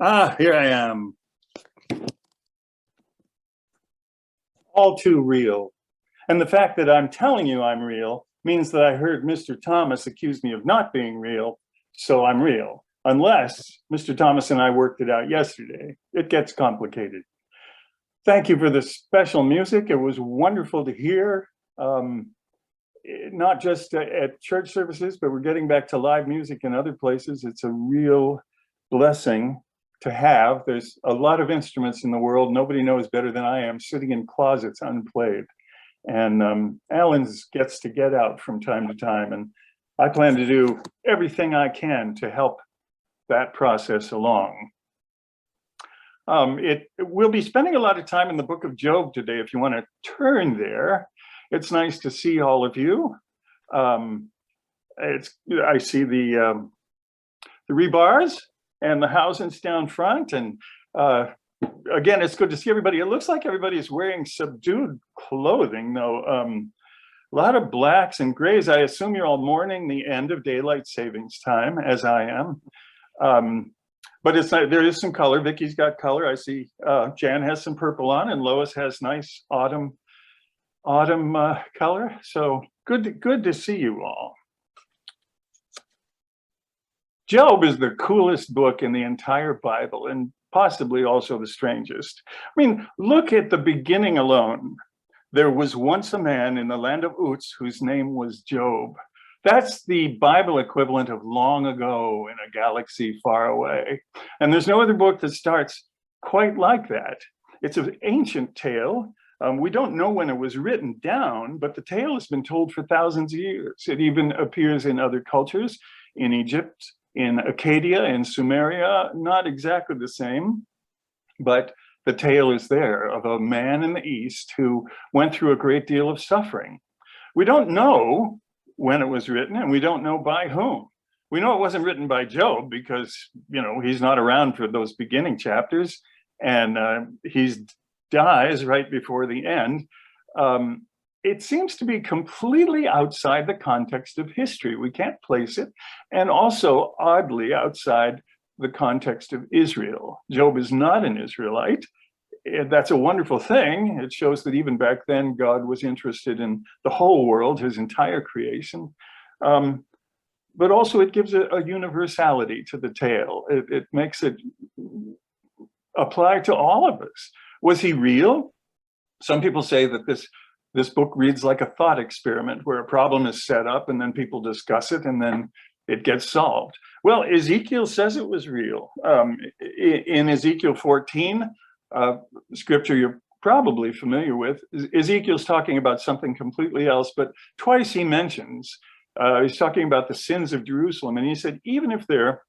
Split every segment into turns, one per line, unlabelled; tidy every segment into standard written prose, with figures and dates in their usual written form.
Here I am. All too real. And the fact that I'm telling you I'm real means that I heard Mr. Thomas accuse me of not being real, so I'm real. Unless Mr. Thomas and I worked it out yesterday. It gets complicated. Thank you for the special music. It was wonderful to hear. Not just at church services, but we're getting back to live music in other places. It's a real blessing to have. There's a lot of instruments in the world. Nobody knows better than I am, sitting in closets unplayed. And Alan gets to get out from time to time. And I plan to do everything I can to help that process along. We'll be spending a lot of time in the book of Job today. If you want to turn there, it's nice to see all of you. I see the rebars and the housings down front. And again, it's good to see everybody. It looks like everybody's wearing subdued clothing, though. A lot of blacks and grays. I assume you're all mourning the end of daylight savings time, as I am. But it's not, there is some color. Vicky's got color. I see Jan has some purple on, and Lois has nice autumn color. So good to see you all. Job is the coolest book in the entire Bible, and possibly also the strangest. I mean, look at the beginning alone. There was once a man in the land of Uz whose name was Job. That's the Bible equivalent of long ago in a galaxy far away. And there's no other book that starts quite like that. It's an ancient tale. We don't know when it was written down, but the tale has been told for thousands of years. It even appears in other cultures, in Egypt, in Acadia, in Sumeria, not exactly the same, but the tale is there of a man in the East who went through a great deal of suffering. We don't know when it was written, and we don't know by whom. We know it wasn't written by Job because, he's not around for those beginning chapters, and he dies right before the end. It seems to be completely outside the context of history. We can't place it, and also oddly outside the context of Israel. Job is not an Israelite. That's a wonderful thing. It shows that even back then, God was interested in the whole world, his entire creation. But also it gives a universality to the tale. It makes it apply to all of us. Was he real? Some people say that this book reads like a thought experiment where a problem is set up and then people discuss it and then it gets solved. Well, Ezekiel says it was real. In Ezekiel 14, scripture you're probably familiar with, Ezekiel's talking about something completely else, but twice he mentions, he's talking about the sins of Jerusalem. And he said, even if there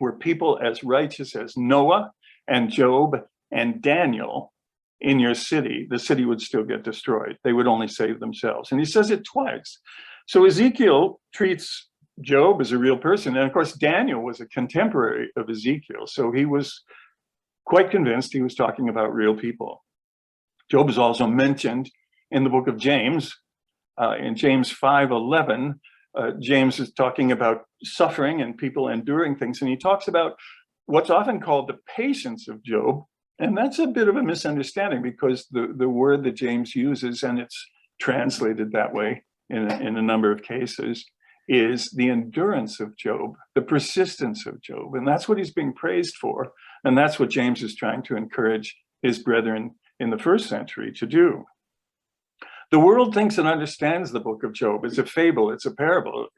were people as righteous as Noah and Job and Daniel in your city, the city would still get destroyed. They would only save themselves. And he says it twice. So Ezekiel treats Job as a real person. And of course, Daniel was a contemporary of Ezekiel. So he was quite convinced he was talking about real people. Job is also mentioned in the book of James. In James 5:11, James is talking about suffering and people enduring things. And he talks about what's often called the patience of Job. And that's a bit of a misunderstanding because the word that James uses, and it's translated that way in a number of cases, is the endurance of Job, the persistence of Job. And that's what he's being praised for. And that's what James is trying to encourage his brethren in the first century to do. The world thinks it understands the book of Job. It's a fable, it's a parable.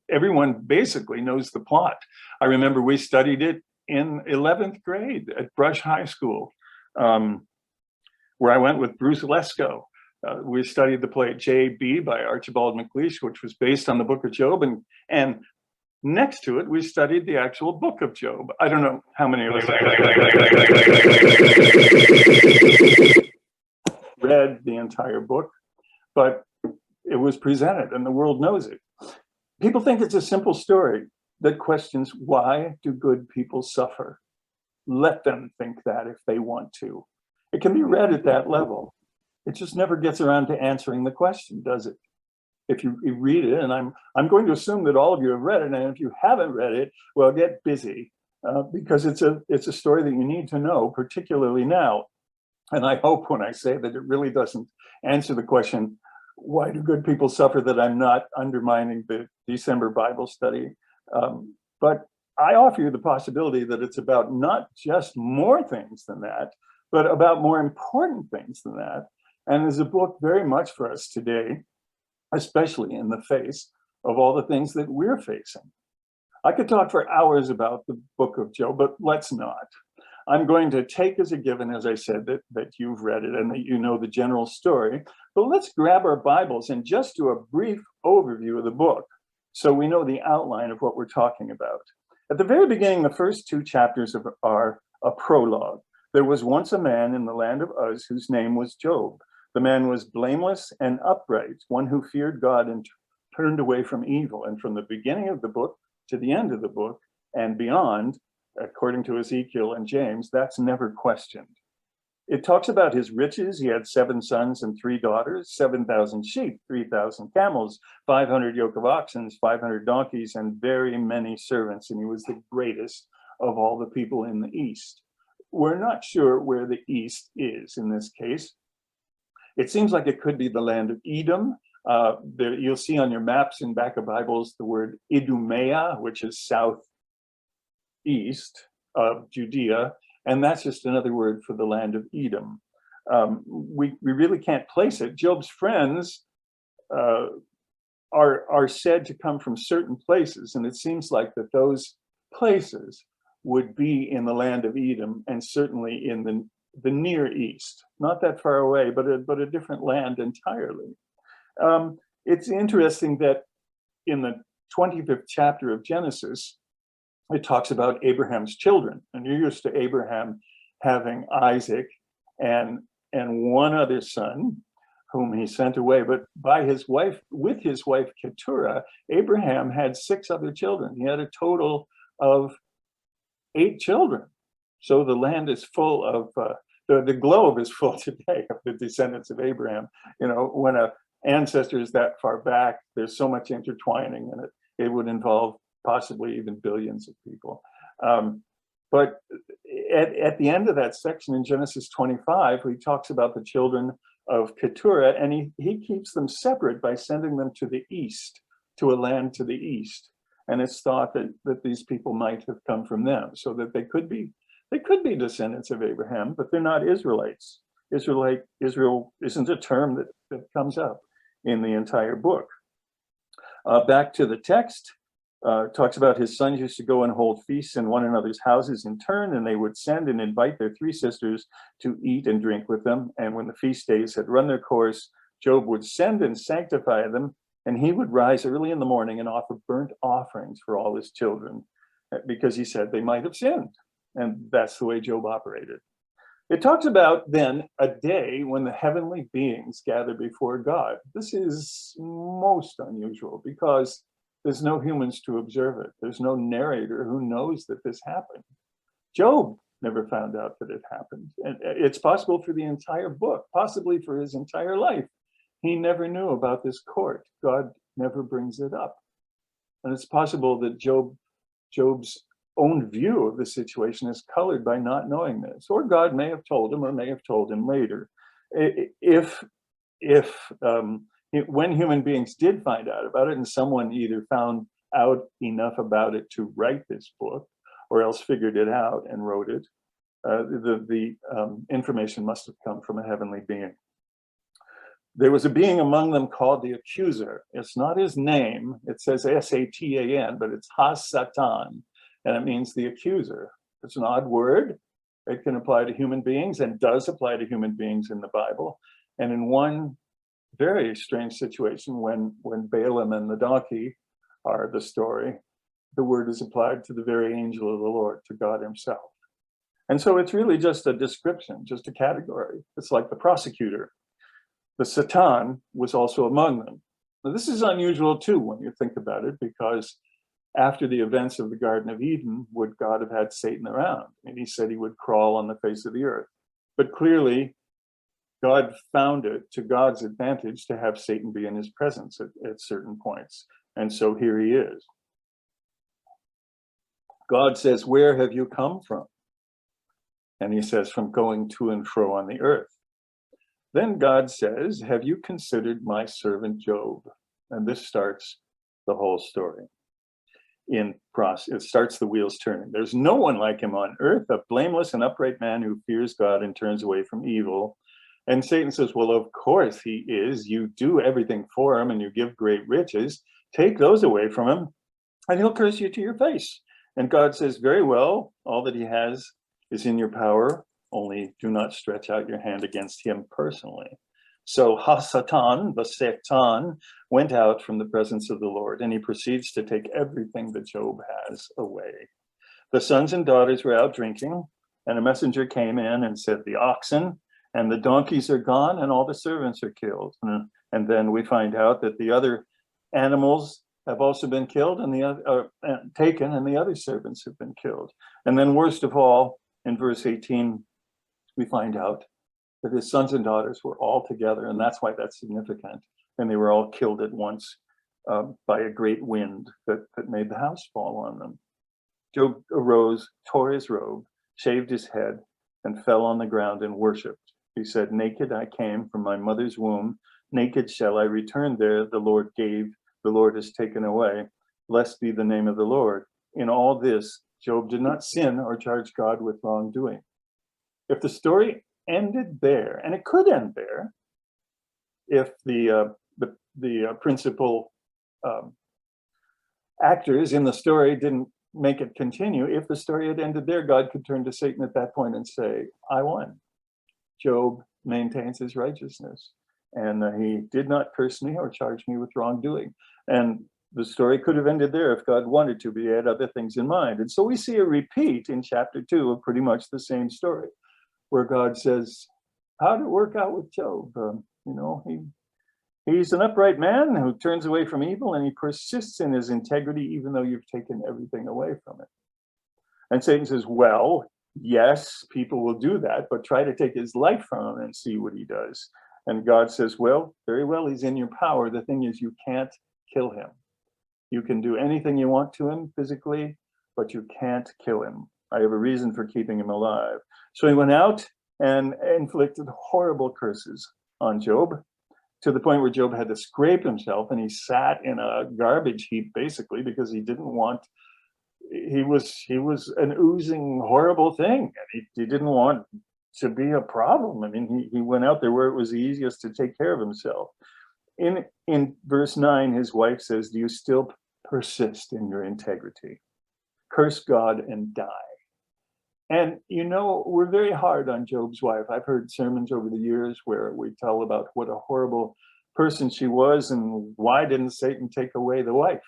Everyone basically knows the plot. I remember we studied it in 11th grade at Brush High School, where I went with Bruce Lesko. We studied the play J.B. by Archibald MacLeish, which was based on the book of Job. And next to it, we studied the actual book of Job. I don't know how many of us read the entire book, but it was presented and the world knows it. People think it's a simple story that questions, why do good people suffer? Let them think that if they want to. It can be read at that level. It just never gets around to answering the question, does it? If you read it, and I'm going to assume that all of you have read it, and if you haven't read it, well, get busy. because it's a story that you need to know, particularly now. And I hope when I say that it really doesn't answer the question, why do good people suffer, that I'm not undermining the December Bible study. But I offer you the possibility that it's about not just more things than that, but about more important things than that. And is a book very much for us today, especially in the face of all the things that we're facing. I could talk for hours about the book of Job, but let's not. I'm going to take as a given, as I said, that you've read it and that you know the general story. But let's grab our Bibles and just do a brief overview of the book so we know the outline of what we're talking about. At the very beginning, the first 2 chapters are a prologue. There was once a man in the land of Uz whose name was Job. The man was blameless and upright, one who feared God and turned away from evil. And from the beginning of the book to the end of the book and beyond, according to Ezekiel and James, that's never questioned. It talks about his riches. He had 7 sons and 3 daughters, 7,000 sheep, 3,000 camels, 500 yoke of oxen, 500 donkeys, and very many servants. And he was the greatest of all the people in the East. We're not sure where the East is in this case. It seems like it could be the land of Edom. You'll see on your maps in back of Bibles the word Idumea, which is southeast of Judea, and that's just another word for the land of Edom. We really can't place it. Job's friends are said to come from certain places, and it seems like that those places would be in the land of Edom, and certainly in the Near East, not that far away, but a different land entirely. It's interesting that in the 25th chapter of Genesis, it talks about Abraham's children, and you're used to Abraham having Isaac and one other son whom he sent away, but with his wife Keturah, Abraham had 6 other children. He had a total of 8 children. So the land is full of the globe is full today of the descendants of Abraham. You know, when an ancestor is that far back, there's so much intertwining in it. It would involve possibly even billions of people. But at the end of that section in Genesis 25, he talks about the children of Keturah, and he keeps them separate by sending them to the east, to a land to the east. And it's thought that these people might have come from them, so that they could be descendants of Abraham, but they're not Israelites. Israel isn't a term that comes up in the entire book. Back to the text, talks about his sons used to go and hold feasts in one another's houses in turn, and they would send and invite their 3 sisters to eat and drink with them. And when the feast days had run their course, Job would send and sanctify them, and he would rise early in the morning and offer burnt offerings for all his children, because he said they might have sinned. And that's the way Job operated. It talks about then a day when the heavenly beings gather before God. This is most unusual because there's no humans to observe it. There's no narrator who knows that this happened. Job never found out that it happened. And it's possible for the entire book, possibly for his entire life. He never knew about this court. God never brings it up. And it's possible that Job's own view of the situation is colored by not knowing this, or God may have told him or may have told him later. When human beings did find out about it, and someone either found out enough about it to write this book or else figured it out and wrote it, the information must have come from a heavenly being. There was a being among them called the accuser. It's not his name. It says Satan, but it's Ha-Satan, and it means the accuser. It's an odd word. It can apply to human beings and does apply to human beings in the Bible. And in one very strange situation, when Balaam and the donkey are the story, the word is applied to the very angel of the Lord, to God himself. And so it's really just a description, just a category. It's like the prosecutor. The Satan was also among them. Now, this is unusual too when you think about it, because after the events of the Garden of Eden, would God have had Satan around? And he said he would crawl on the face of the earth. But clearly, God found it to God's advantage to have Satan be in his presence at certain points. And so here he is. God says, where have you come from? And he says, from going to and fro on the earth. Then God says, have you considered my servant Job? And this starts the whole story. It starts the wheels turning. There's no one like him on earth, a blameless and upright man who fears God and turns away from evil. And Satan says, well, of course he is. You do everything for him and you give great riches. Take those away from him and he'll curse you to your face. And God says, very well, all that he has is in your power, only do not stretch out your hand against him personally. So Satan, the Satan, went out from the presence of the Lord, and he proceeds to take everything that Job has away. The sons and daughters were out drinking, and a messenger came in and said, the oxen and the donkeys are gone, and all the servants are killed. And then we find out that the other animals have also been killed and taken, and the other servants have been killed. And then worst of all, in verse 18, we find out that his sons and daughters were all together, and that's why that's significant. And they were all killed at once by a great wind that made the house fall on them. Job arose, tore his robe, shaved his head, and fell on the ground and worshipped. He said, naked I came from my mother's womb, naked shall I return there. The Lord gave, the Lord has taken away. Blessed be the name of the Lord. In all this, Job did not sin or charge God with wrongdoing. If the story ended there, and it could end there, if the principal actors in the story didn't make it continue, if the story had ended there, God could turn to Satan at that point and say, I won. Job maintains his righteousness, and he did not curse me or charge me with wrongdoing. And the story could have ended there if God wanted to, but he had other things in mind. And so we see a repeat in chapter 2 of pretty much the same story, where God says, how did it work out with Job? He's an upright man who turns away from evil, and he persists in his integrity, even though you've taken everything away from it. And Satan says, well, yes, people will do that, but try to take his life from him and see what he does. And God says, well, very well, he's in your power. The thing is, you can't kill him. You can do anything you want to him physically, but you can't kill him. I have a reason for keeping him alive. So he went out and inflicted horrible curses on Job, to the point where Job had to scrape himself, and he sat in a garbage heap, basically, because he didn't want, he was an oozing horrible thing, and he didn't want to be a problem. I mean, he went out there where it was easiest to take care of himself. In verse 9, his wife says, do you still persist in your integrity? Curse God and die. And, we're very hard on Job's wife. I've heard sermons over the years where we tell about what a horrible person she was, and why didn't Satan take away the wife,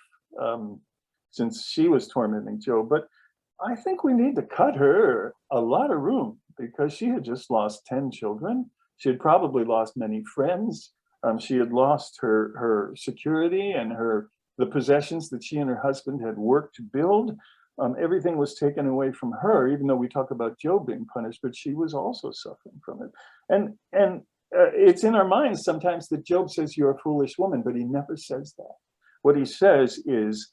since she was tormenting Job. But I think we need to cut her a lot of room, because she had just lost 10 children. She had probably lost many friends. She had lost her security and the possessions that she and her husband had worked to build. Everything was taken away from her, even though we talk about Job being punished, but she was also suffering from it. And it's in our minds sometimes that Job says, you're a foolish woman, but he never says that. What he says is,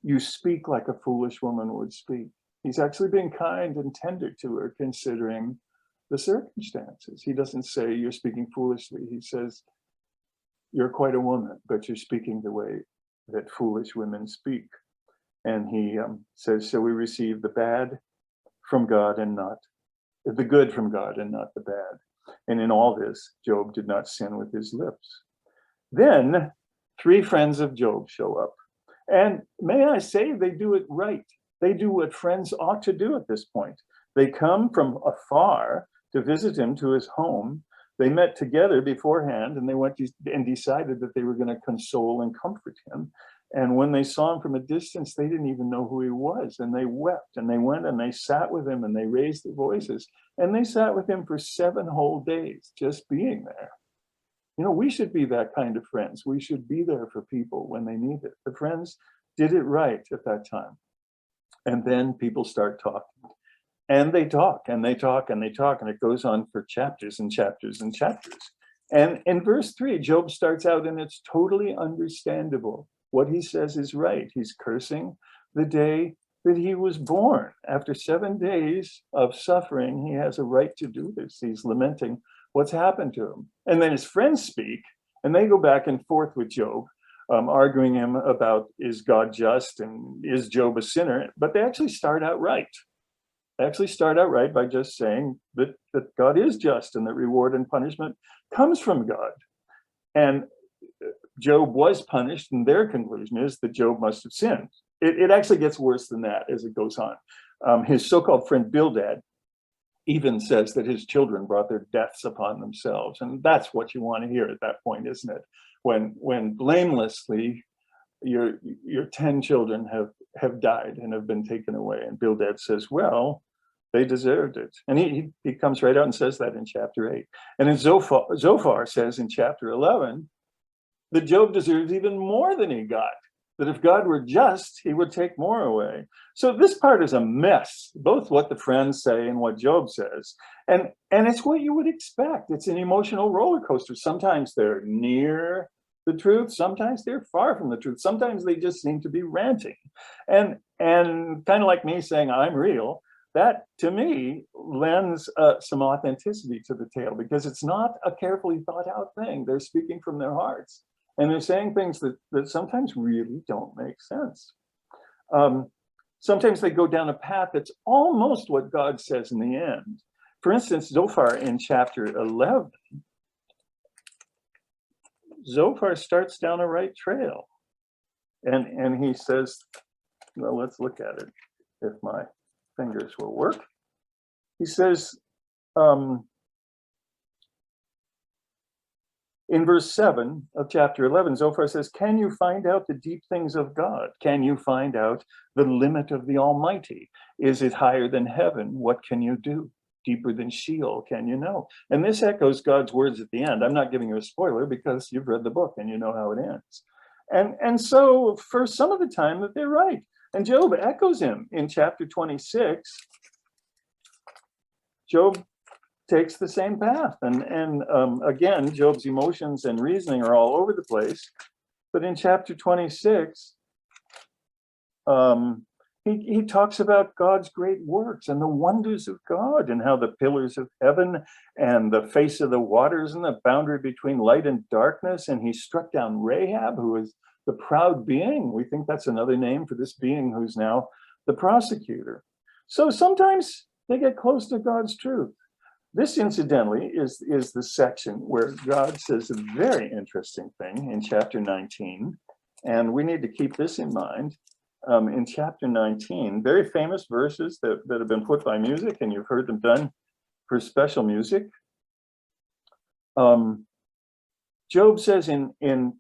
you speak like a foolish woman would speak. He's actually being kind and tender to her, considering the circumstances. He doesn't say, you're speaking foolishly. He says, you're quite a woman, but you're speaking the way that foolish women speak. And he says, shall we receive the bad from God and not the good from God and not the bad? And in all this, Job did not sin with his lips. Then 3 friends of Job show up. And may I say, they do it right. They do what friends ought to do at this point. They come from afar to visit him to his home. They met together beforehand, and they went and decided that they were going to console and comfort him. And when they saw him from a distance, they didn't even know who he was. And they wept, and they went and they sat with him, and they raised their voices. And they sat with him for 7 whole days, just being there. We should be that kind of friends. We should be there for people when they need it. The friends did it right at that time. And then people start talking. And they talk, and they talk, and they talk, and it goes on for chapters and chapters and chapters. And in verse 3, Job starts out, and it's totally understandable. What he says is right. He's cursing the day that he was born. After 7 days of suffering, he has a right to do this. He's lamenting what's happened to him. And then his friends speak, and they go back and forth with Job, arguing him about, is God just and is Job a sinner? But they actually start out right. They actually start out right by just saying that God is just and that reward and punishment comes from God. And Job was punished, and their conclusion is that Job must have sinned. It actually gets worse than that as it goes on. His so-called friend Bildad even says that his children brought their deaths upon themselves. And that's what you want to hear at that point, isn't it? When blamelessly your 10 children have died and have been taken away. And Bildad says, well, they deserved it. And he comes right out and says that in chapter 8. And then Zophar says in chapter 11 that Job deserves even more than he got. That if God were just, he would take more away. So this part is a mess, both what the friends say and what Job says. And it's what you would expect. It's an emotional roller coaster. Sometimes they're near the truth. Sometimes they're far from the truth. Sometimes they just seem to be ranting. And kind of like me saying, I'm real, that to me lends some authenticity to the tale, because it's not a carefully thought out thing. They're speaking from their hearts. And they're saying things that sometimes really don't make sense. Sometimes they go down a path that's almost what God says in the end. For instance, Zophar in chapter 11, Zophar starts down a right trail. And he says, well, let's look at it, if my fingers will work. He says, in verse 7 of chapter 11, Zophar says, can you find out the deep things of God? Can you find out the limit of the Almighty? Is it higher than heaven? What can you do? Deeper than Sheol, can you know? And this echoes God's words at the end. I'm not giving you a spoiler because you've read the book and you know how it ends. And so for some of the time that they're right. And Job echoes him in chapter 26. Job takes the same path. And again, Job's emotions and reasoning are all over the place. But in chapter 26, he talks about God's great works and the wonders of God, and how the pillars of heaven and the face of the waters and the boundary between light and darkness. And he struck down Rahab, who is the proud being. We think that's another name for this being who's now the prosecutor. So sometimes they get close to God's truth. This, incidentally, is the section where God says a very interesting thing in chapter 19, and we need to keep this in mind. In chapter 19, very famous verses that have been put by music, and you've heard them done for special music. Job says in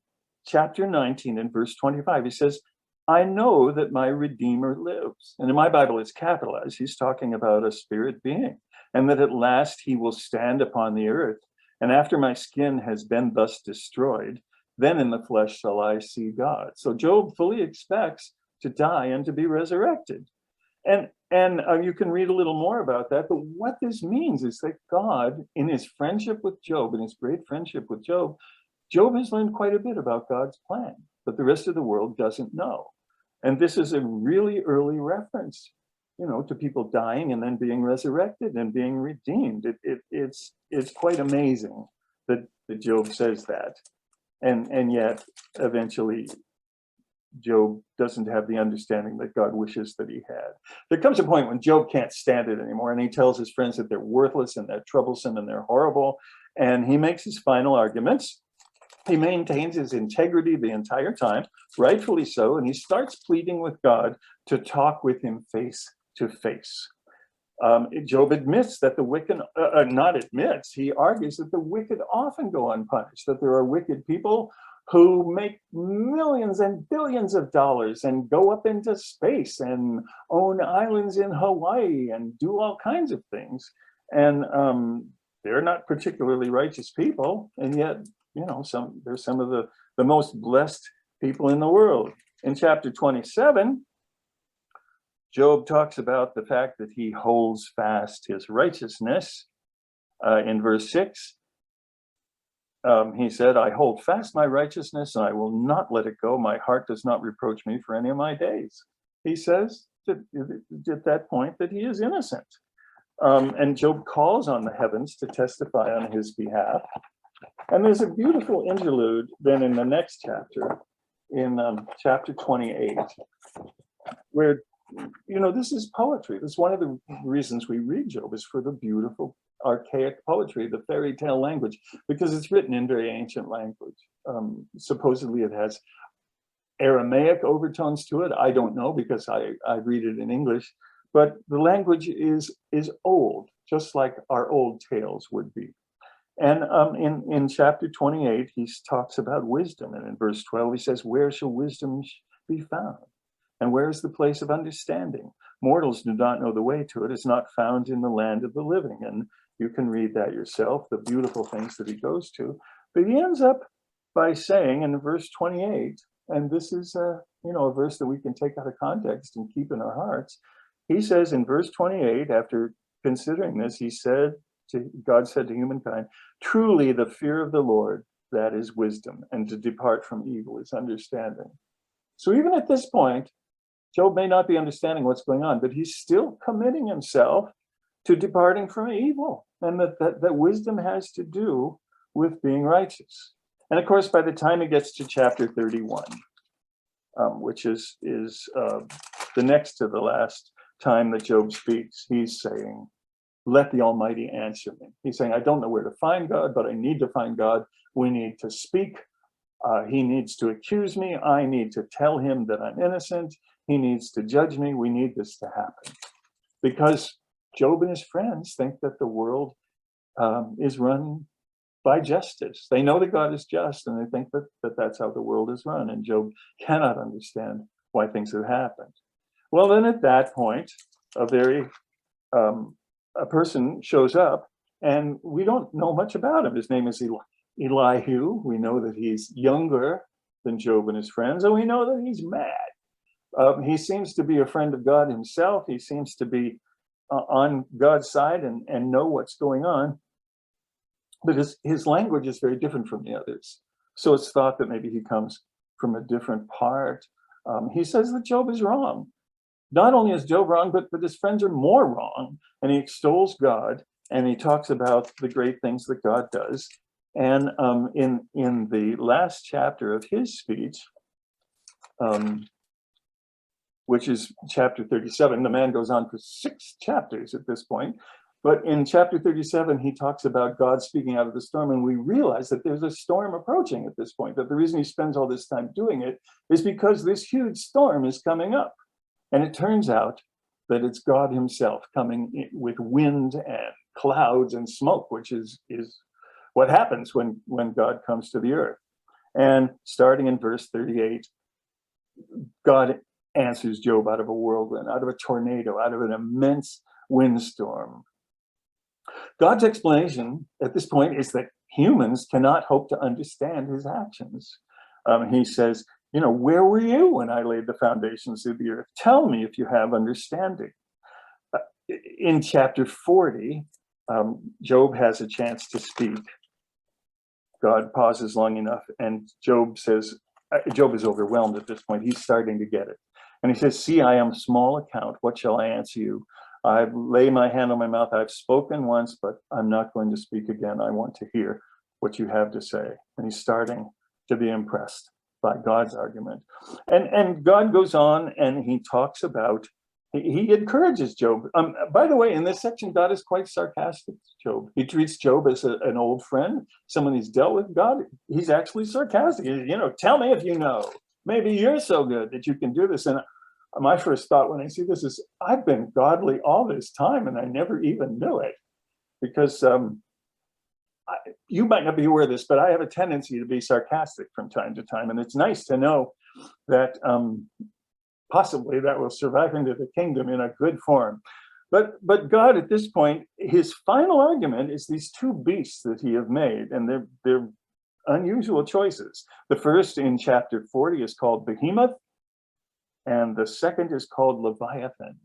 chapter 19 and verse 25, he says, I know that my Redeemer lives. And in my Bible, it's capitalized. He's talking about a spirit being. And that at last he will stand upon the earth. And after my skin has been thus destroyed, then in the flesh shall I see God. So Job fully expects to die and to be resurrected. And you can read a little more about that. But what this means is that God, in his friendship with Job, in his great friendship with Job, Job has learned quite a bit about God's plan, but the rest of the world doesn't know. And this is a really early reference, to people dying and then being resurrected and being redeemed. It's quite amazing that Job says that. And yet, eventually, Job doesn't have the understanding that God wishes that he had. There comes a point when Job can't stand it anymore, and he tells his friends that they're worthless and they're troublesome and they're horrible. And he makes his final arguments. He maintains his integrity the entire time, rightfully so, and he starts pleading with God to talk with him face to face. Job admits that the wicked, he argues that the wicked often go unpunished, that there are wicked people who make millions and billions of dollars and go up into space and own islands in Hawaii and do all kinds of things. And they're not particularly righteous people, and yet they're some of the most blessed people in the world. In chapter 27, Job talks about the fact that he holds fast his righteousness. In verse 6, he said, I hold fast my righteousness and I will not let it go. My heart does not reproach me for any of my days, he says. at that point that he is innocent. And Job calls on the heavens to testify on his behalf. And there's a beautiful interlude then in the next chapter, in chapter 28, where, this is poetry. That's one of the reasons we read Job, is for the beautiful archaic poetry, the fairy tale language, because it's written in very ancient language. Supposedly it has Aramaic overtones to it. I don't know, because I read it in English, but the language is old, just like our old tales would be. And in chapter 28, he talks about wisdom. And in verse 12, he says, where shall wisdom be found? And where is the place of understanding? Mortals do not know the way to it. It's not found in the land of the living. And you can read that yourself, the beautiful things that he goes to. But he ends up by saying in verse 28, and this is a verse that we can take out of context and keep in our hearts. He says in verse 28, after considering this, God said to humankind, truly the fear of the Lord, that is wisdom, and to depart from evil is understanding. So even at this point, Job may not be understanding what's going on, but he's still committing himself to departing from evil, and that wisdom has to do with being righteous. And of course, by the time he gets to chapter 31, which is the next to the last time that Job speaks, he's saying, let the Almighty answer me. He's saying, I don't know where to find God, but I need to find God. We need to speak. He needs to accuse me. I need to tell him that I'm innocent. He needs to judge me. We need this to happen. Because Job and his friends think that the world is run by justice. They know that God is just, and they think that that's how the world is run. And Job cannot understand why things have happened. Well, then at that point, a person shows up, and we don't know much about him. His name is Elihu. We know that he's younger than Job and his friends, and we know that he's mad. He seems to be a friend of God himself. He seems to be on God's side and know what's going on. But his language is very different from the others. So it's thought that maybe he comes from a different part. He says that Job is wrong. Not only is Job wrong, but his friends are more wrong. And he extols God, and he talks about the great things that God does. And in the last chapter of his speech, which is chapter 37, the man goes on for 6 chapters at this point. But in chapter 37, he talks about God speaking out of the storm, and we realize that there's a storm approaching at this point, that the reason he spends all this time doing it is because this huge storm is coming up. And it turns out that it's God himself coming with wind and clouds and smoke, which is what happens when God comes to the earth. And starting in verse 38, God answers Job out of a whirlwind, out of a tornado, out of an immense windstorm. God's explanation at this point is that humans cannot hope to understand his actions. He says, where were you when I laid the foundations of the earth? Tell me if you have understanding. In chapter 40, Job has a chance to speak. God pauses long enough, and Job says, Job is overwhelmed at this point. He's starting to get it. And he says, see, I am small account. What shall I answer you? I lay my hand on my mouth. I've spoken once, but I'm not going to speak again. I want to hear what you have to say. And he's starting to be impressed by God's argument. And God goes on, and he talks about, he encourages Job. By the way, in this section, God is quite sarcastic to Job. He treats Job as an old friend, someone he's dealt with. God, he's actually sarcastic. Tell me if you know. Maybe you're so good that you can do this. And my first thought when I see this is, I've been godly all this time, and I never even knew it. Because you might not be aware of this, but I have a tendency to be sarcastic from time to time. And it's nice to know that possibly that will survive into the kingdom in a good form. But God, at this point, his final argument is these 2 beasts that he have made, and they're unusual choices. The first in chapter 40 is called Behemoth, and the second is called Leviathan.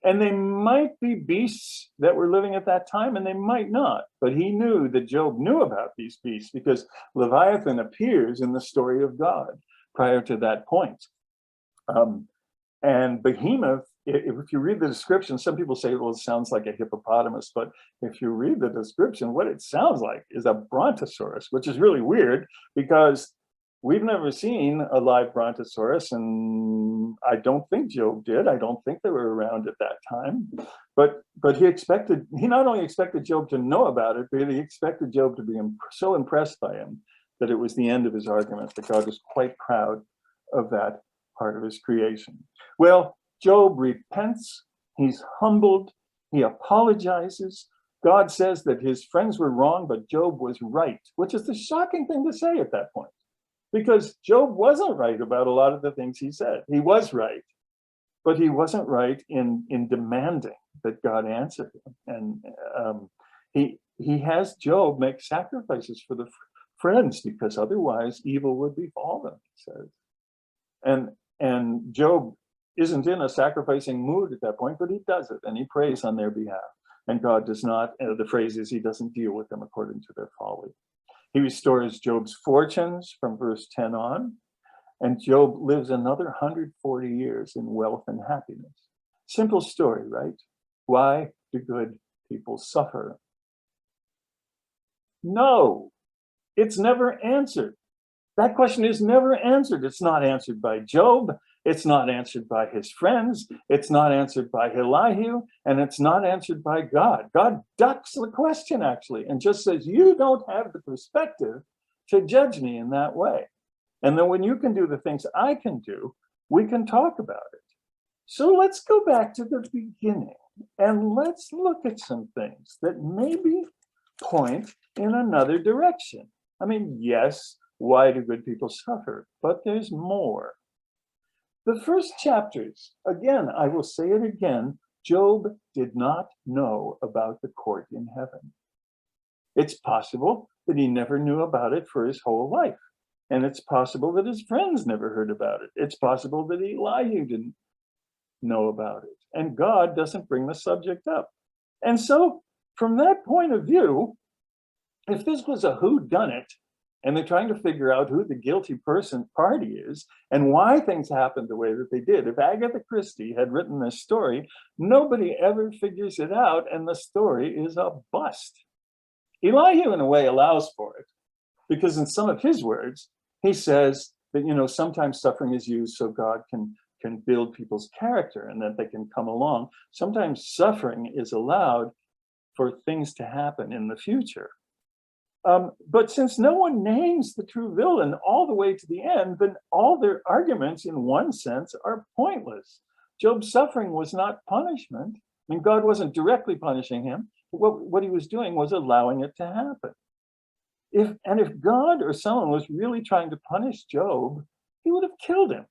And they might be beasts that were living at that time, and they might not. But he knew that Job knew about these beasts, because Leviathan appears in the story of God prior to that point. And behemoth, if you read the description, some people say, well, it sounds like a hippopotamus, but if you read the description, what it sounds like is a brontosaurus, which is really weird because we've never seen a live brontosaurus, and I don't think Job did. I don't think they were around at that time. But he not only expected Job to know about it, but he expected Job to be so impressed by him that it was the end of his argument, that God was quite proud of that part of his creation. Well, Job repents, he's humbled, he apologizes. God says that his friends were wrong, but Job was right, which is the shocking thing to say at that point, because Job wasn't right about a lot of the things he said. He was right, but he wasn't right in demanding that God answer him. And he has Job make sacrifices for the friends, because otherwise evil would befall them, he says. And Job isn't in a sacrificing mood at that point, but he does it, and he prays on their behalf. And God does not, the phrase is, he doesn't deal with them according to their folly. He restores Job's fortunes from verse 10 on, and Job lives another 140 years in wealth and happiness. Simple story, right? Why do good people suffer? No, it's never answered. That question is never answered. It's not answered by Job. It's not answered by his friends. It's not answered by Elihu. And it's not answered by God. God ducks the question, actually, and just says, you don't have the perspective to judge me in that way. And then when you can do the things I can do, we can talk about it. So let's go back to the beginning and let's look at some things that maybe point in another direction. I mean, yes, why do good people suffer? But there's more. The first chapters, again, I will say it again, Job did not know about the court in heaven. It's possible that he never knew about it for his whole life. And it's possible that his friends never heard about it. It's possible that Elihu didn't know about it. And God doesn't bring the subject up. And so from that point of view, if this was a whodunit, and they're trying to figure out who the guilty party is and why things happened the way that they did. If Agatha Christie had written this story, nobody ever figures it out, and the story is a bust. Elihu, in a way, allows for it, because in some of his words, he says that, sometimes suffering is used so God can build people's character and that they can come along. Sometimes suffering is allowed for things to happen in the future. But since no one names the true villain all the way to the end, then all their arguments, in one sense, are pointless. Job's suffering was not punishment. I mean, God wasn't directly punishing him. What he was doing was allowing it to happen. If God or someone was really trying to punish Job, he would have killed him.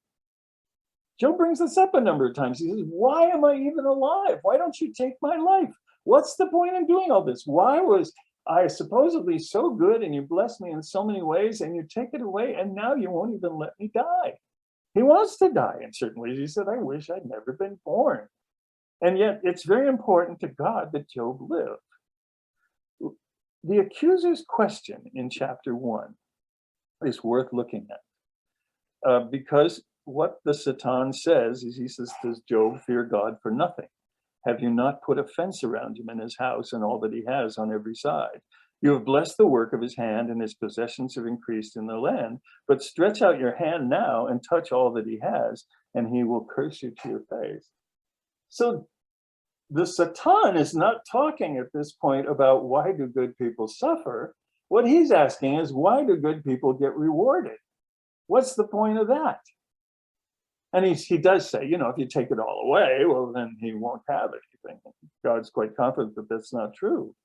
Job brings this up a number of times. He says, why am I even alive? Why don't you take my life? What's the point in doing all this? Why was I supposedly so good and you bless me in so many ways and you take it away and now you won't even let me die? He wants to die in certain ways. He said, I wish I'd never been born. And yet it's very important to God that Job lived. The accuser's question in chapter 1 is worth looking at because what the Satan says is, he says, does Job fear God for nothing? Have you not put a fence around him and his house and all that he has on every side? You have blessed the work of his hand, and his possessions have increased in the land. But stretch out your hand now and touch all that he has, and he will curse you to your face. So the Satan is not talking at this point about why do good people suffer. What he's asking is, why do good people get rewarded? What's the point of that? And he does say, if you take it all away, well, then he won't have anything. God's quite confident that that's not true.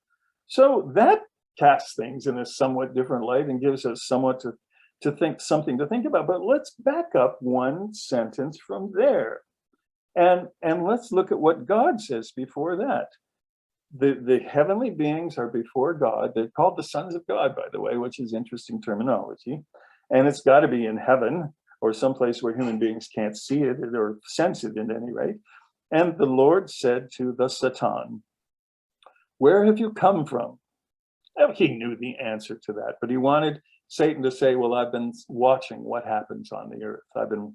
So that casts things in a somewhat different light and gives us somewhat something to think about. But let's back up one sentence from there. And let's look at what God says before that. The heavenly beings are before God. They're called the sons of God, by the way, which is interesting terminology. And it's got to be in heaven, or someplace where human beings can't see it or sense it at any rate. And the Lord said to the Satan, where have you come from? Well, he knew the answer to that, but he wanted Satan to say, well, I've been watching what happens on the earth. I've been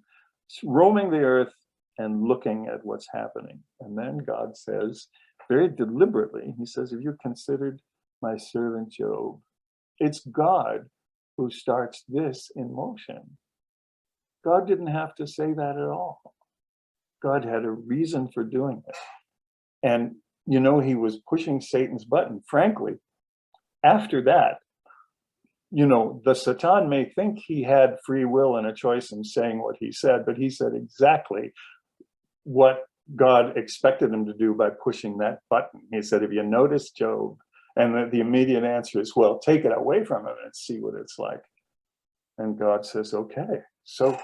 roaming the earth and looking at what's happening. And then God says, very deliberately, he says, have you considered my servant Job? It's God who starts this in motion. God didn't have to say that at all. God had a reason for doing it. And, you know, he was pushing Satan's button. Frankly, after that, you know, the Satan may think he had free will and a choice in saying what he said, but he said exactly what God expected him to do by pushing that button. He said, have you noticed Job? And the immediate answer is, well, take it away from him and see what it's like. And God says, okay. So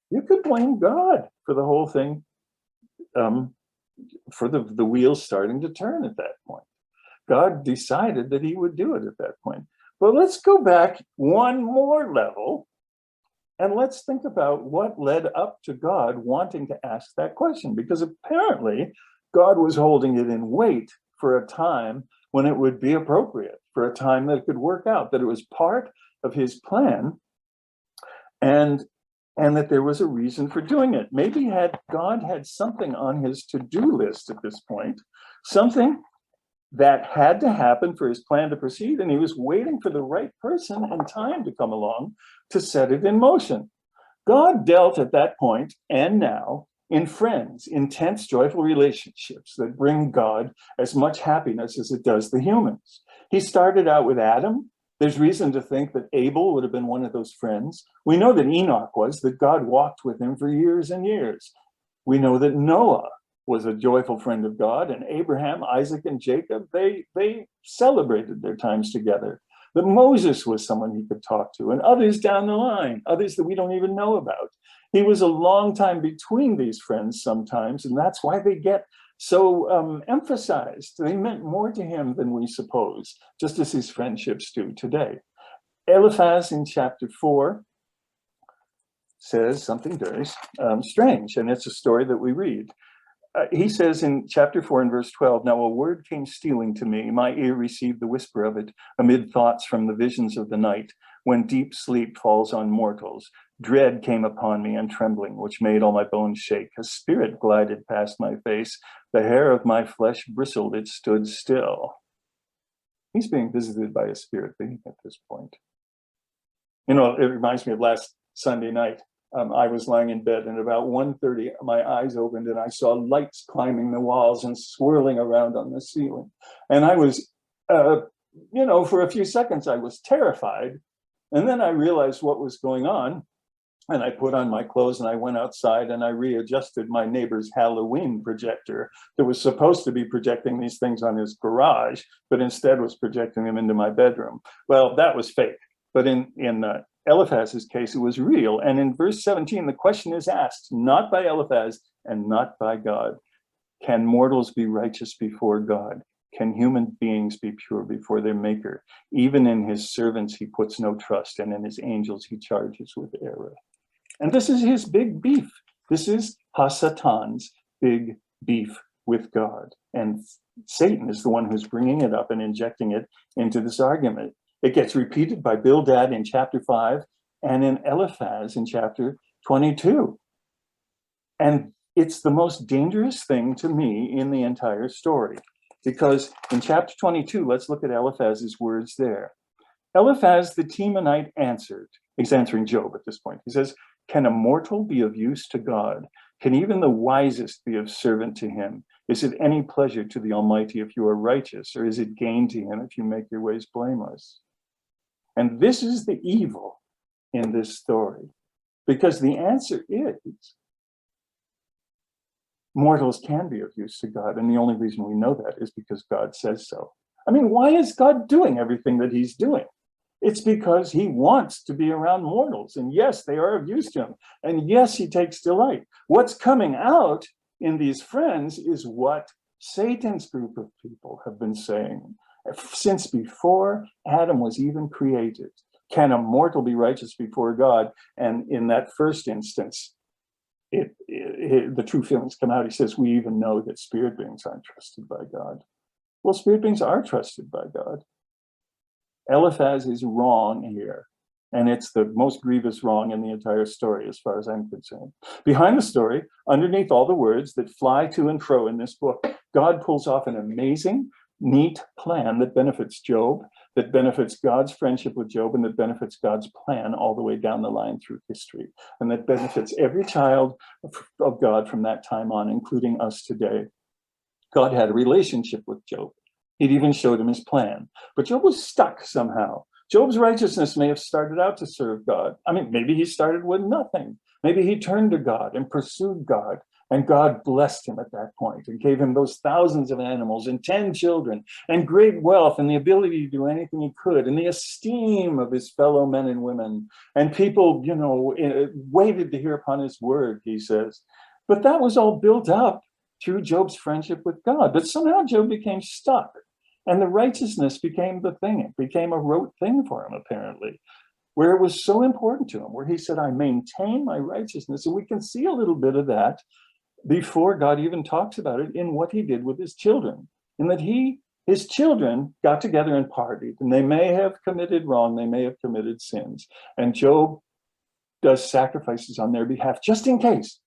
you could blame God for the whole thing, for the wheels starting to turn at that point. God decided that he would do it at that point. But let's go back one more level and let's think about what led up to God wanting to ask that question, because apparently God was holding it in wait for a time when it would be appropriate, for a time that it could work out, that it was part of his plan, and that there was a reason for doing it. Maybe God had something on his to-do list at this point, something that had to happen for his plan to proceed, and he was waiting for the right person and time to come along to set it in motion. God dealt at that point and now in friends, intense, joyful relationships that bring God as much happiness as it does the humans. He started out with Adam. There's reason to think that Abel would have been one of those friends. We know that Enoch was, that God walked with him for years and years. We know that Noah was a joyful friend of God, and Abraham, Isaac, and Jacob, they celebrated their times together. That Moses was someone he could talk to, and others down the line, others that we don't even know about. He was a long time between these friends sometimes, and that's why they get so emphasized. They meant more to him than we suppose, just as his friendships do today. Eliphaz in chapter 4 says something very strange, and it's a story that we read. He says in chapter 4 and verse 12, now a word came stealing to me. My ear received the whisper of it amid thoughts from the visions of the night, when deep sleep falls on mortals. Dread came upon me and trembling, which made all my bones shake. A spirit glided past my face. The hair of my flesh bristled. It stood still. He's being visited by a spirit being at this point. You know, it reminds me of last Sunday night. I was lying in bed, and about 1:30, my eyes opened and I saw lights climbing the walls and swirling around on the ceiling. And I was, you know, for a few seconds, I was terrified. And then I realized what was going on. And I put on my clothes and I went outside and I readjusted my neighbor's Halloween projector that was supposed to be projecting these things on his garage, but instead was projecting them into my bedroom. Well, that was fake. But in Eliphaz's case, it was real. And in verse 17, the question is asked, not by Eliphaz and not by God. Can mortals be righteous before God? Can human beings be pure before their maker? Even in his servants, he puts no trust, and in his angels, he charges with error. And this is his big beef. This is Hasatan's big beef with God. And Satan is the one who's bringing it up and injecting it into this argument. It gets repeated by Bildad in chapter 5 and in Eliphaz in chapter 22. And it's the most dangerous thing to me in the entire story, because in chapter 22, let's look at Eliphaz's words there. Eliphaz the Temanite answered, he's answering Job at this point. He says, can a mortal be of use to God? Can even the wisest be of servant to him? Is it any pleasure to the Almighty if you are righteous, or is it gain to him if you make your ways blameless? And this is the evil in this story, because the answer is mortals can be of use to God. And the only reason we know that is because God says so. I mean, why is God doing everything that he's doing? It's because he wants to be around mortals. And yes, they are of use to him. And yes, he takes delight. What's coming out in these friends is what Satan's group of people have been saying since before Adam was even created. Can a mortal be righteous before God? And in that first instance, the true feelings come out. He says, we even know that spirit beings aren't trusted by God. Well, spirit beings are trusted by God. Eliphaz is wrong here. And it's the most grievous wrong in the entire story, as far as I'm concerned. Behind the story, underneath all the words that fly to and fro in this book, God pulls off an amazing, neat plan that benefits Job, that benefits God's friendship with Job, and that benefits God's plan all the way down the line through history, and that benefits every child of God from that time on, including us today. God had a relationship with Job. He'd even showed him his plan, but Job was stuck somehow. Job's righteousness may have started out to serve God. I mean, maybe he started with nothing. Maybe he turned to God and pursued God, and God blessed him at that point and gave him those thousands of animals and 10 children and great wealth and the ability to do anything he could and the esteem of his fellow men and women. And people, waited to hear upon his word, he says. But that was all built up through Job's friendship with God. But somehow Job became stuck. And the righteousness became the thing. It became a rote thing for him, apparently, where it was so important to him, where he said, I maintain my righteousness. And we can see a little bit of that before God even talks about it in what he did with his children, in that his children got together and partied, and they may have committed wrong, they may have committed sins. And Job does sacrifices on their behalf, just in case,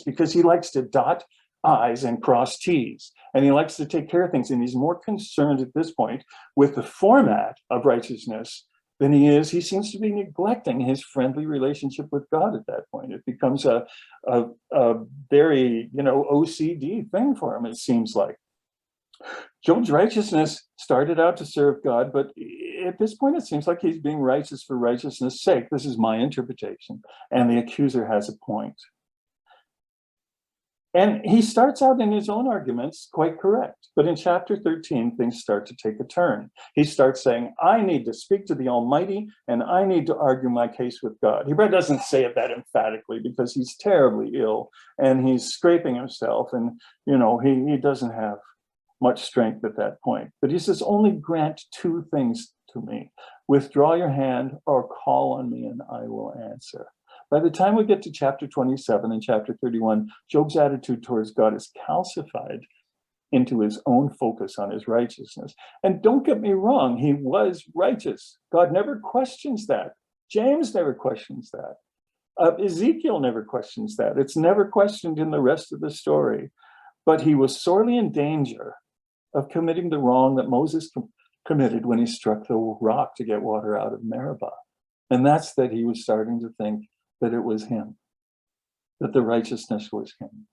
because he likes to dot I's and cross T's, and he likes to take care of things, and he's more concerned at this point with the format of righteousness than he seems to be neglecting his friendly relationship with God at that point. It becomes a very OCD thing for him, it seems like. Job's righteousness started out to serve God, but at this point it seems like he's being righteous for righteousness' sake. This is my interpretation, and the accuser has a point. And he starts out in his own arguments quite correct. But in chapter 13, things start to take a turn. He starts saying, I need to speak to the Almighty, and I need to argue my case with God. He probably doesn't say it that emphatically because he's terribly ill and he's scraping himself, and he doesn't have much strength at that point. But he says, only grant two things to me. Withdraw your hand or call on me and I will answer. By the time we get to chapter 27 and chapter 31, Job's attitude towards God is calcified into his own focus on his righteousness. And don't get me wrong, he was righteous. God never questions that. James never questions that. Ezekiel never questions that. It's never questioned in the rest of the story. But he was sorely in danger of committing the wrong that Moses committed when he struck the rock to get water out of Meribah. And that's that he was starting to think that it was him, that the righteousness was him.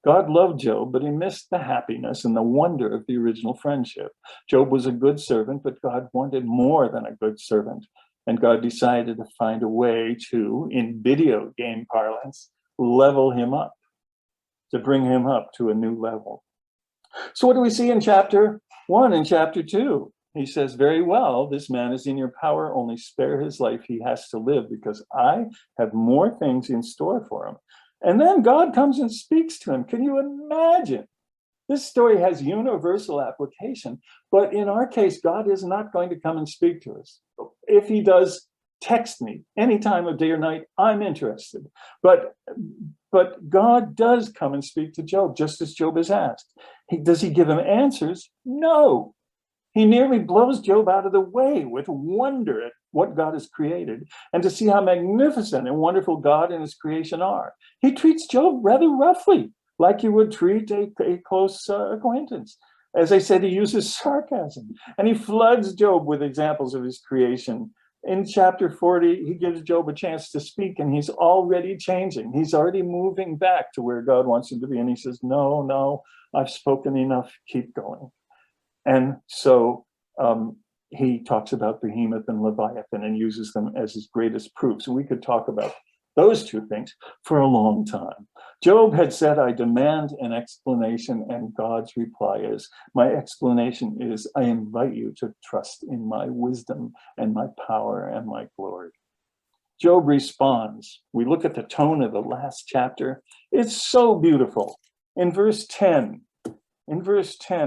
God loved Job, but he missed the happiness and the wonder of the original friendship. Job was a good servant, but God wanted more than a good servant. And God decided to find a way to, in video game parlance, level him up, to bring him up to a new level. So what do we see in chapter 1 and chapter 2? He says, very well, this man is in your power, only spare his life. He has to live because I have more things in store for him. And then God comes and speaks to him. Can you imagine? This story has universal application, but in our case, God is not going to come and speak to us. If he does, text me any time of day or night, I'm interested. But God does come and speak to Job, just as Job is asked. Does he give him answers? No. He nearly blows Job out of the way with wonder at what God has created and to see how magnificent and wonderful God and his creation are. He treats Job rather roughly, like you would treat a close acquaintance. As I said, he uses sarcasm, and he floods Job with examples of his creation. In chapter 40, he gives Job a chance to speak, and he's already changing. He's already moving back to where God wants him to be. And he says, no, I've spoken enough, keep going. And so he talks about Behemoth and Leviathan and uses them as his greatest proofs. And we could talk about those two things for a long time. Job had said, I demand an explanation, and God's reply is, my explanation is, I invite you to trust in my wisdom and my power and my glory. Job responds. We look at the tone of the last chapter. It's so beautiful. In verse 10,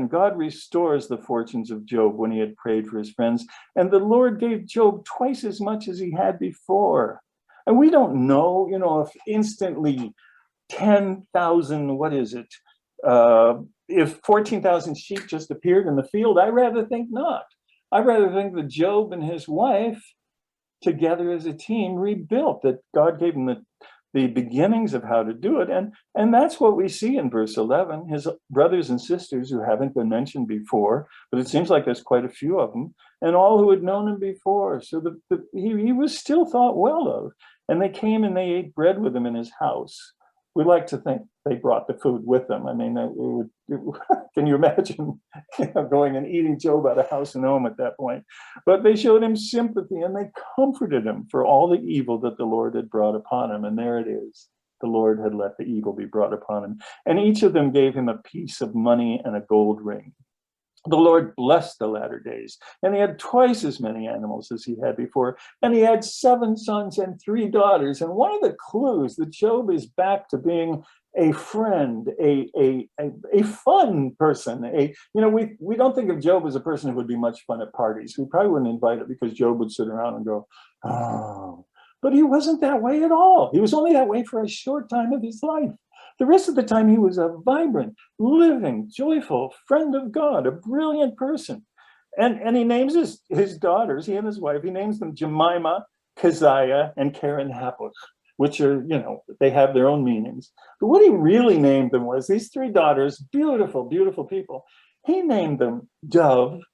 God restores the fortunes of Job when he had prayed for his friends, and the Lord gave Job twice as much as he had before. And we don't know, if instantly 10,000, if 14,000 sheep just appeared in the field, I rather think not. I rather think that Job and his wife together as a team rebuilt, that God gave them the beginnings of how to do it. And that's what we see in verse 11, his brothers and sisters who haven't been mentioned before, but it seems like there's quite a few of them, and all who had known him before. So he was still thought well of. And they came and they ate bread with him in his house. We like to think they brought the food with them. I mean, can you imagine going and eating Job out of house and home at that point? But they showed him sympathy and they comforted him for all the evil that the Lord had brought upon him. And there it is. The Lord had let the evil be brought upon him. And each of them gave him a piece of money and a gold ring. The Lord blessed the latter days, and he had twice as many animals as he had before, and he had 7 sons and 3 daughters. And one of the clues that Job is back to being a friend, a fun person. We don't think of Job as a person who would be much fun at parties. We probably wouldn't invite it because Job would sit around and go, oh. But he wasn't that way at all. He was only that way for a short time of his life. The rest of the time, he was a vibrant, living, joyful friend of God, a brilliant person. And he names his daughters, he and his wife, he names them Jemima, Keziah, and Karen Happuch, which are, they have their own meanings. But what he really named them was these 3 daughters, beautiful, beautiful people. He named them Dove,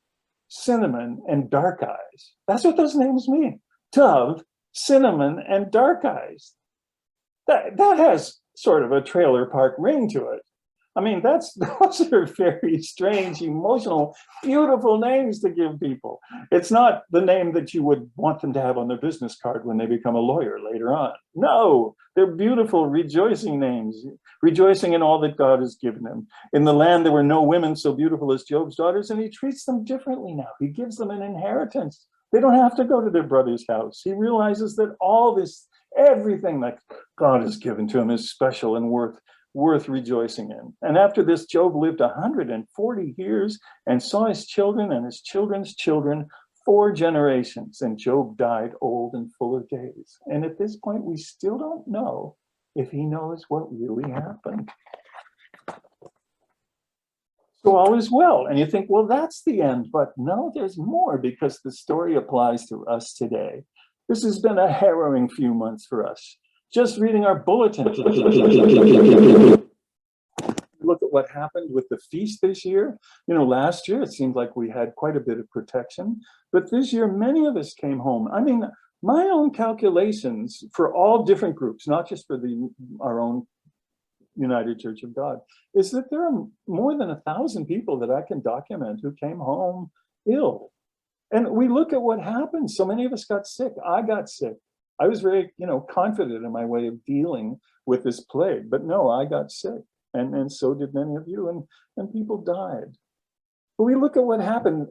Cinnamon, and Dark Eyes. That's what those names mean. Dove, Cinnamon, and Dark Eyes. That has sort of a trailer park ring to it. I mean, those are very strange, emotional, beautiful names to give people. It's not the name that you would want them to have on their business card when they become a lawyer later on. No, they're beautiful, rejoicing names, rejoicing in all that God has given them. In the land, there were no women so beautiful as Job's daughters, and he treats them differently now. He gives them an inheritance. They don't have to go to their brother's house. He realizes that everything that God has given to him is special and worth rejoicing in. And after this, Job lived 140 years and saw his children and his children's children 4 generations. And Job died old and full of days. And at this point, we still don't know if he knows what really happened. So all is well. And you think, well, that's the end. But no, there's more, because the story applies to us today. This has been a harrowing few months for us. Just reading our bulletin. Look at what happened with the feast this year. Last year, it seemed like we had quite a bit of protection. But this year, many of us came home. I mean, my own calculations for all different groups, not just for our own United Church of God, is that there are more than 1,000 people that I can document who came home ill. And we look at what happened. So many of us got sick. I got sick. I was very, confident in my way of dealing with this plague. But no, I got sick. And so did many of you. And people died. But we look at what happened,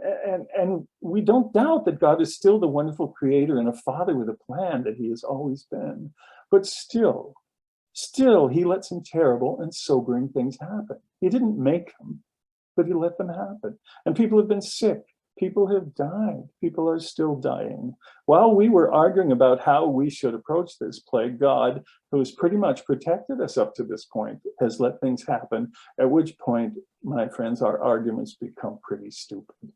and we don't doubt that God is still the wonderful creator and a father with a plan that he has always been. But still, he let some terrible and sobering things happen. He didn't make them, but he let them happen. And people have been sick. People have died. People are still dying. While we were arguing about how we should approach this plague, God, who has pretty much protected us up to this point, has let things happen, at which point, my friends, our arguments become pretty stupid.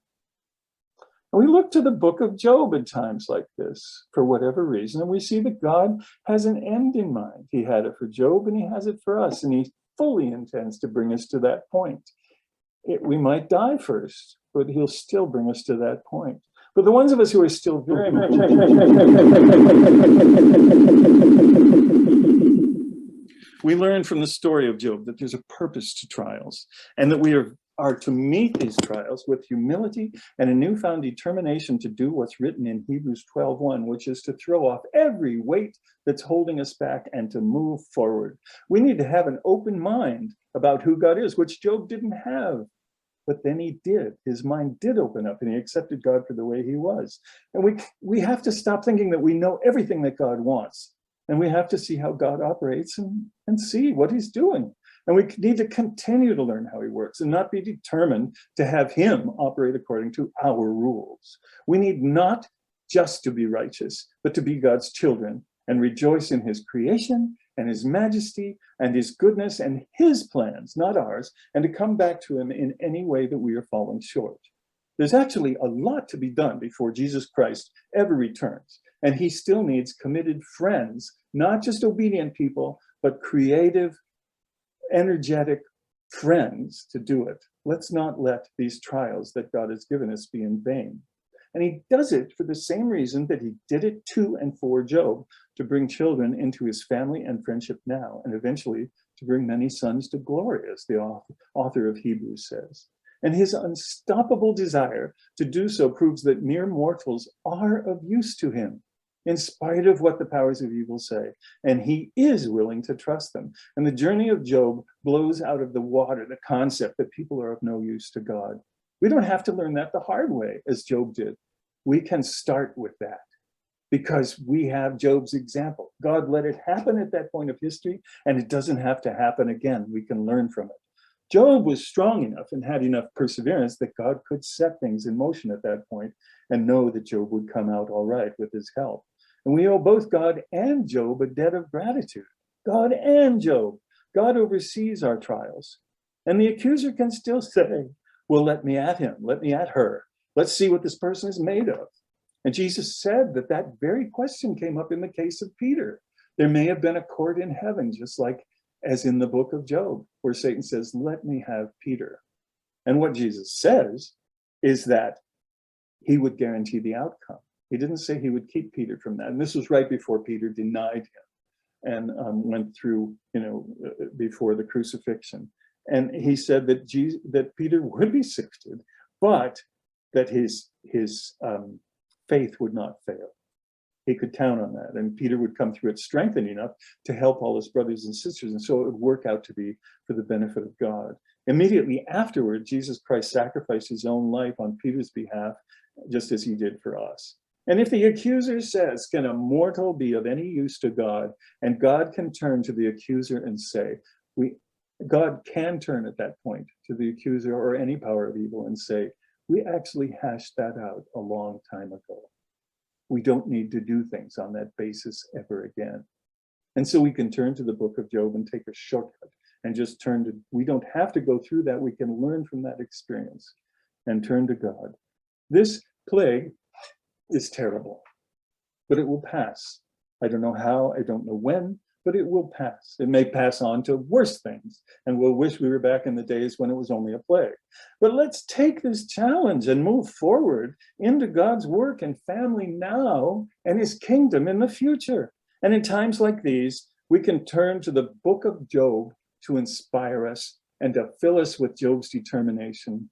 And we look to the book of Job at times like this, for whatever reason, and we see that God has an end in mind. He had it for Job, and he has it for us, and he fully intends to bring us to that point. We might die first, but he'll still bring us to that point. But the ones of us who are still very much... We learn from the story of Job that there's a purpose to trials, and that we are to meet these trials with humility and a newfound determination to do what's written in Hebrews 12:1, which is to throw off every weight that's holding us back and to move forward. We need to have an open mind about who God is, which Job didn't have. But then he did. His mind did open up, and he accepted God for the way he was. And we have to stop thinking that we know everything that God wants. And we have to see how God operates and see what he's doing. And we need to continue to learn how he works and not be determined to have him operate according to our rules. We need not just to be righteous, but to be God's children and rejoice in his creation and his majesty and his goodness and his plans, not ours, and to come back to him in any way that we are falling short. There's actually a lot to be done before Jesus Christ ever returns. And he still needs committed friends, not just obedient people, but creative, energetic friends to do it. Let's not let these trials that God has given us be in vain. And he does it for the same reason that he did it to and for Job, to bring children into his family and friendship now, and eventually to bring many sons to glory, as the author of Hebrews says. And his unstoppable desire to do so proves that mere mortals are of use to him, in spite of what the powers of evil say. And he is willing to trust them. And the journey of Job blows out of the water the concept that people are of no use to God. We don't have to learn that the hard way, as Job did. We can start with that because we have Job's example. God let it happen at that point of history, and it doesn't have to happen again. We can learn from it. Job was strong enough and had enough perseverance that God could set things in motion at that point and know that Job would come out all right with his help. And we owe both God and Job a debt of gratitude. God and Job. God oversees our trials. And the accuser can still say, well, let me at him, let me at her. Let's see what this person is made of. And Jesus said that that very question came up in the case of Peter. There may have been a court in heaven, just like as in the book of Job, where Satan says, let me have Peter. And what Jesus says is that he would guarantee the outcome. He didn't say he would keep Peter from that. And this was right before Peter denied him and went through, before the crucifixion. And he said that Peter would be sifted, but that his faith would not fail. He could count on that. And Peter would come through it strengthened enough to help all his brothers and sisters. And so it would work out to be for the benefit of God. Immediately afterward, Jesus Christ sacrificed his own life on Peter's behalf, just as he did for us. And if the accuser says, can a mortal be of any use to God? And God can turn to the accuser and say, God can turn at that point to the accuser or any power of evil and say, we actually hashed that out a long time ago. We don't need to do things on that basis ever again. And so we can turn to the book of Job and take a shortcut and just we don't have to go through that. We can learn from that experience and turn to God. This plague is terrible, but it will pass. I don't know how, I don't know when, but it will pass. It may pass on to worse things, and we'll wish we were back in the days when it was only a plague. But let's take this challenge and move forward into God's work and family now and his kingdom in the future. And in times like these, we can turn to the book of Job to inspire us and to fill us with Job's determination,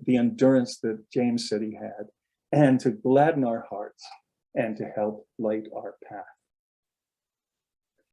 the endurance that James said he had, and to gladden our hearts and to help light our path.